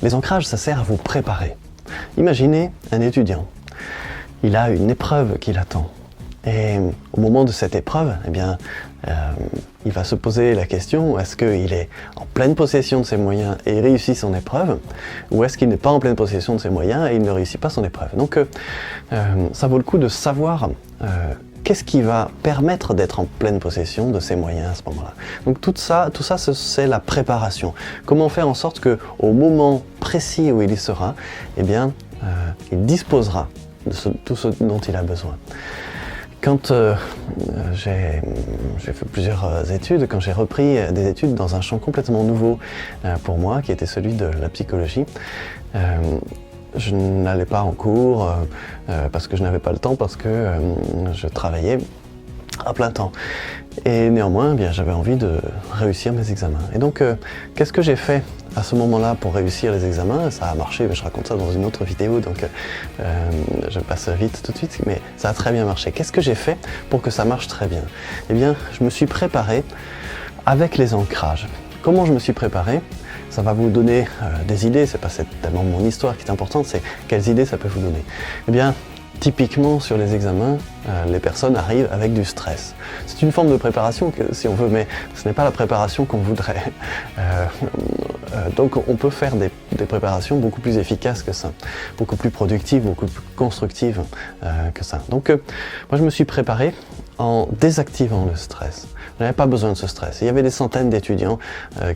Les ancrages, ça sert à vous préparer. Imaginez un étudiant. Il a une épreuve qui l'attend. Et au moment de cette épreuve, eh bien, il va se poser la question, est-ce qu'il est en pleine possession de ses moyens et il réussit son épreuve, ou est-ce qu'il n'est pas en pleine possession de ses moyens et il ne réussit pas son épreuve. Donc ça vaut le coup de savoir qu'est-ce qui va permettre d'être en pleine possession de ses moyens à ce moment-là. Donc tout ça c'est la préparation. Comment faire en sorte qu'au moment précis où il y sera, eh bien, il disposera de tout ce dont il a besoin. Quand j'ai fait plusieurs études, quand j'ai repris des études dans un champ complètement nouveau pour moi, qui était celui de la psychologie, je n'allais pas en cours parce que je n'avais pas le temps, parce que je travaillais à plein temps. Et néanmoins, eh bien, j'avais envie de réussir mes examens. Et donc, qu'est-ce que j'ai fait à ce moment-là pour réussir les examens? Ça a marché, mais je raconte ça dans une autre vidéo, donc je passe vite tout de suite, mais ça a très bien marché. Qu'est-ce que j'ai fait pour que ça marche très bien? Eh bien, je me suis préparé avec les ancrages. Comment je me suis préparé? Ça va vous donner des idées, c'est pas tellement mon histoire qui est importante, c'est quelles idées ça peut vous donner. Eh bien, typiquement sur les examens, les personnes arrivent avec du stress. C'est une forme de préparation, si on veut, mais ce n'est pas la préparation qu'on voudrait. Donc on peut faire des préparations beaucoup plus efficaces que ça, beaucoup plus productives, beaucoup plus constructives que ça. Donc moi je me suis préparé en désactivant le stress. Je n'avais pas besoin de ce stress. Il y avait des centaines d'étudiants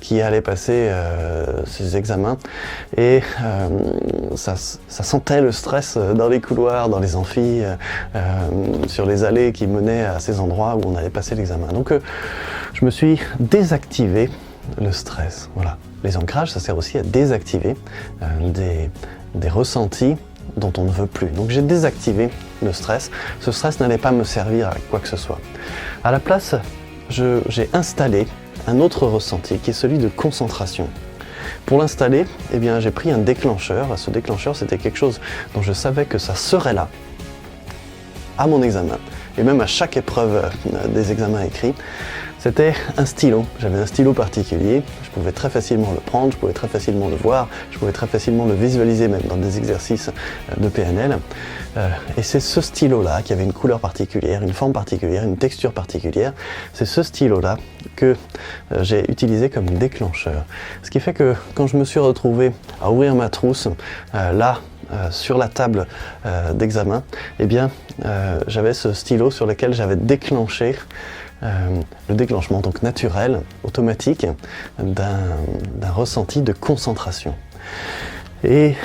qui allaient passer ces examens et ça sentait le stress dans les couloirs, dans les amphis, sur les allées qui menaient à ces endroits où on allait passer l'examen. Donc je me suis désactivé le stress. Voilà. Les ancrages, ça sert aussi à désactiver des ressentis dont on ne veut plus. Donc j'ai désactivé le stress. Ce stress n'allait pas me servir à quoi que ce soit. À la place, j'ai installé un autre ressenti qui est celui de concentration. Pour l'installer, eh bien, j'ai pris un déclencheur. Ce déclencheur, c'était quelque chose dont je savais que ça serait là à mon examen et même à chaque épreuve des examens écrits. C'était un stylo. J'avais un stylo particulier. Je pouvais très facilement le prendre, je pouvais très facilement le voir, je pouvais très facilement le visualiser même dans des exercices de PNL. Et c'est ce stylo-là qui avait une couleur particulière, une forme particulière, une texture particulière. C'est ce stylo-là que j'ai utilisé comme déclencheur. Ce qui fait que quand je me suis retrouvé à ouvrir ma trousse, là, sur la table d'examen, eh bien, j'avais ce stylo sur lequel j'avais déclenché le déclenchement donc naturel, automatique, d'un ressenti de concentration. Et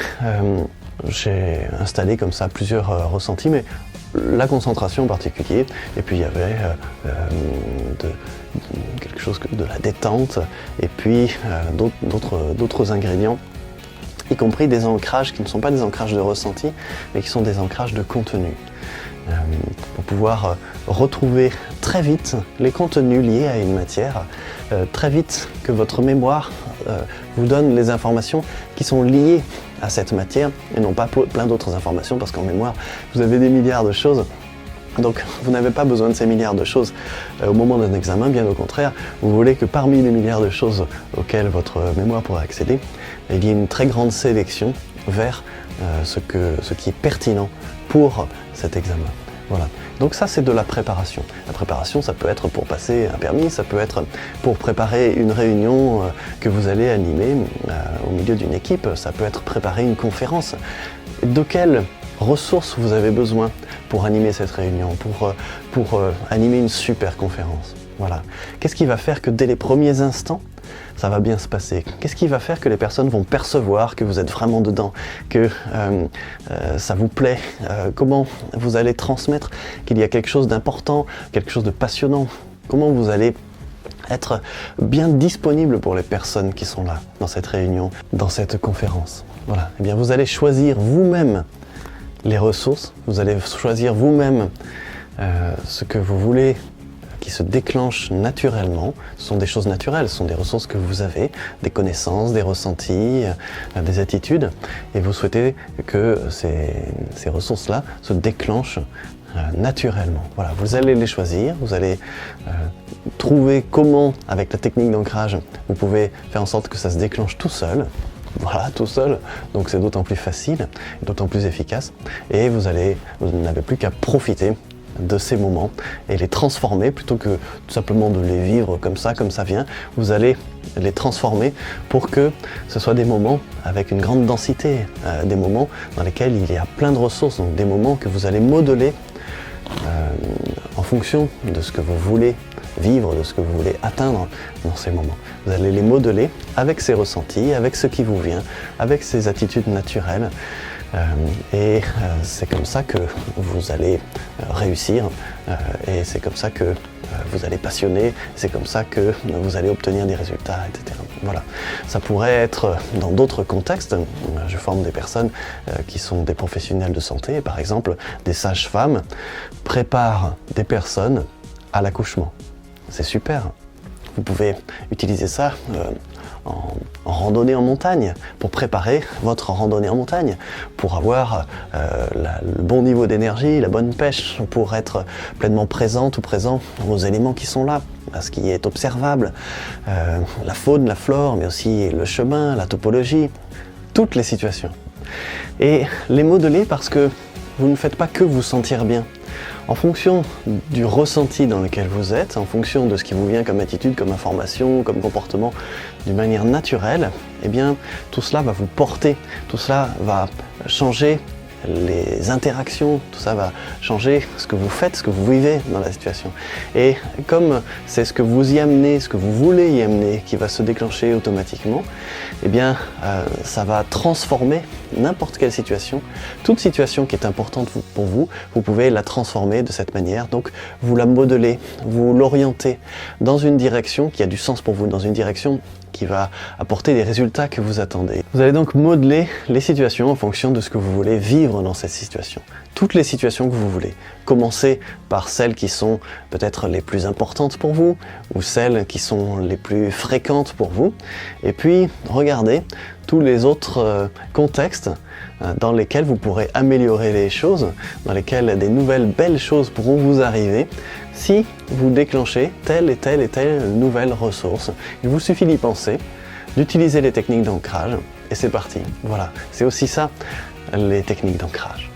j'ai installé comme ça plusieurs ressentis, mais la concentration en particulier, et puis il y avait quelque chose de la détente, et puis d'autres ingrédients, y compris des ancrages qui ne sont pas des ancrages de ressenti, mais qui sont des ancrages de contenu. Pour pouvoir retrouver très vite les contenus liés à une matière, très vite que votre mémoire vous donne les informations qui sont liées à cette matière et non pas plein d'autres informations, parce qu'en mémoire vous avez des milliards de choses. Donc vous n'avez pas besoin de ces milliards de choses au moment d'un examen, bien au contraire, vous voulez que parmi les milliards de choses auxquelles votre mémoire pourra accéder, il y ait une très grande sélection vers ce qui est pertinent pour cet examen. Voilà. Donc ça, c'est de la préparation. La préparation, ça peut être pour passer un permis, ça peut être pour préparer une réunion que vous allez animer au milieu d'une équipe, ça peut être préparer une conférence. De quelles ressources vous avez besoin pour animer cette réunion, pour animer une super conférence? Voilà. Qu'est-ce qui va faire que dès les premiers instants, ça va bien se passer? Qu'est-ce qui va faire que les personnes vont percevoir que vous êtes vraiment dedans, que ça vous plaît? Comment vous allez transmettre qu'il y a quelque chose d'important, quelque chose de passionnant? Comment vous allez être bien disponible pour les personnes qui sont là, dans cette réunion, dans cette conférence? Voilà. Eh bien, vous allez choisir vous-même les ressources, vous allez choisir vous-même ce que vous voulez qui se déclenchent naturellement. Ce sont des choses naturelles, ce sont des ressources que vous avez, des connaissances, des ressentis, des attitudes, et vous souhaitez que ces ressources-là se déclenchent naturellement. Voilà, vous allez les choisir, vous allez trouver comment, avec la technique d'ancrage, vous pouvez faire en sorte que ça se déclenche tout seul. voilà, tout seul, donc c'est d'autant plus facile, d'autant plus efficace, et vous n'avez plus qu'à profiter de ces moments et les transformer plutôt que tout simplement de les vivre comme ça vient. Vous allez les transformer pour que ce soit des moments avec une grande densité, des moments dans lesquels il y a plein de ressources, donc des moments que vous allez modeler en fonction de ce que vous voulez vivre, de ce que vous voulez atteindre dans ces moments. Vous allez les modeler avec ces ressentis, avec ce qui vous vient, avec ces attitudes naturelles. C'est comme ça que vous allez réussir et c'est comme ça que vous allez passionner, c'est comme ça que vous allez obtenir des résultats, etc. Voilà. Ça pourrait être dans d'autres contextes. Je forme des personnes qui sont des professionnels de santé, par exemple des sages-femmes préparent des personnes à l'accouchement. C'est super. Vous pouvez utiliser ça en randonnée en montagne, pour préparer votre randonnée en montagne, pour avoir le bon niveau d'énergie, la bonne pêche, pour être pleinement présente ou présent aux éléments qui sont là, à ce qui est observable, la faune, la flore, mais aussi le chemin, la topologie, toutes les situations. Et les modeler parce que vous ne faites pas que vous sentir bien. En fonction du ressenti dans lequel vous êtes, en fonction de ce qui vous vient comme attitude, comme information, comme comportement, d'une manière naturelle, eh bien, tout cela va vous porter, tout cela va changer les interactions, tout ça va changer ce que vous faites, ce que vous vivez dans la situation. Et comme c'est ce que vous y amenez, ce que vous voulez y amener, qui va se déclencher automatiquement, eh bien, ça va transformer n'importe quelle situation. Toute situation qui est importante pour vous, vous pouvez la transformer de cette manière. Donc, vous la modelez, vous l'orientez dans une direction qui a du sens pour vous, dans une direction qui va apporter les résultats que vous attendez. Vous allez donc modeler les situations en fonction de ce que vous voulez vivre dans cette situation. Toutes les situations que vous voulez. Commencez par celles qui sont peut-être les plus importantes pour vous, ou celles qui sont les plus fréquentes pour vous. Et puis, regardez tous les autres contextes dans lesquels vous pourrez améliorer les choses, dans lesquels des nouvelles belles choses pourront vous arriver, si vous déclenchez telle et telle et telle nouvelle ressource. Il vous suffit d'y penser, d'utiliser les techniques d'ancrage, et c'est parti. Voilà, c'est aussi ça, les techniques d'ancrage.